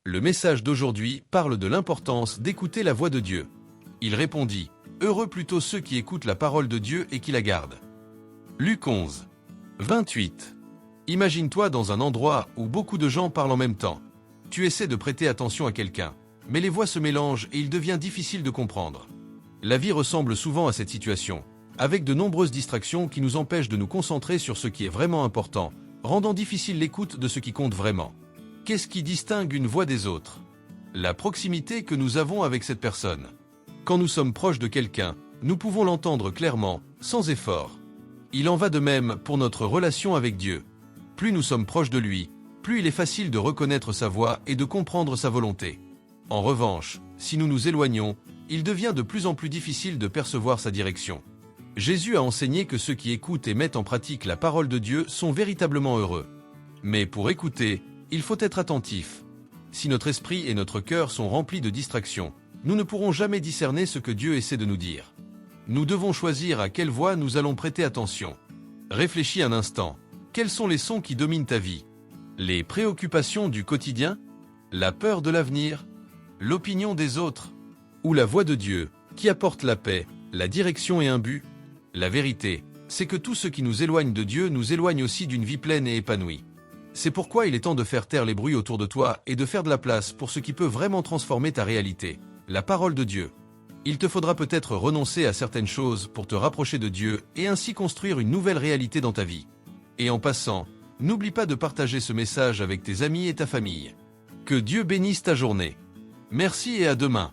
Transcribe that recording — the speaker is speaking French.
Le message d'aujourd'hui parle de l'importance d'écouter la voix de Dieu. Il répondit, « Heureux plutôt ceux qui écoutent la parole de Dieu et qui la gardent. » Luc 11, 28. Imagine-toi dans un endroit où beaucoup de gens parlent en même temps. Tu essaies de prêter attention à quelqu'un, mais les voix se mélangent et il devient difficile de comprendre. La vie ressemble souvent à cette situation, avec de nombreuses distractions qui nous empêchent de nous concentrer sur ce qui est vraiment important, rendant difficile l'écoute de ce qui compte vraiment. Qu'est-ce qui distingue une voix des autres? La proximité que nous avons avec cette personne. Quand nous sommes proches de quelqu'un, nous pouvons l'entendre clairement, sans effort. Il en va de même pour notre relation avec Dieu. Plus nous sommes proches de lui, plus il est facile de reconnaître sa voix et de comprendre sa volonté. En revanche, si nous nous éloignons, il devient de plus en plus difficile de percevoir sa direction. Jésus a enseigné que ceux qui écoutent et mettent en pratique la parole de Dieu sont véritablement heureux. Mais pour écouter, il faut être attentif. Si notre esprit et notre cœur sont remplis de distractions, nous ne pourrons jamais discerner ce que Dieu essaie de nous dire. Nous devons choisir à quelle voix nous allons prêter attention. Réfléchis un instant. Quels sont les sons qui dominent ta vie? Les préoccupations du quotidien? La peur de l'avenir? L'opinion des autres? Ou la voix de Dieu, qui apporte la paix, la direction et un but? La vérité, c'est que tout ce qui nous éloigne de Dieu nous éloigne aussi d'une vie pleine et épanouie. C'est pourquoi il est temps de faire taire les bruits autour de toi et de faire de la place pour ce qui peut vraiment transformer ta réalité, la parole de Dieu. Il te faudra peut-être renoncer à certaines choses pour te rapprocher de Dieu et ainsi construire une nouvelle réalité dans ta vie. Et en passant, n'oublie pas de partager ce message avec tes amis et ta famille. Que Dieu bénisse ta journée. Merci et à demain.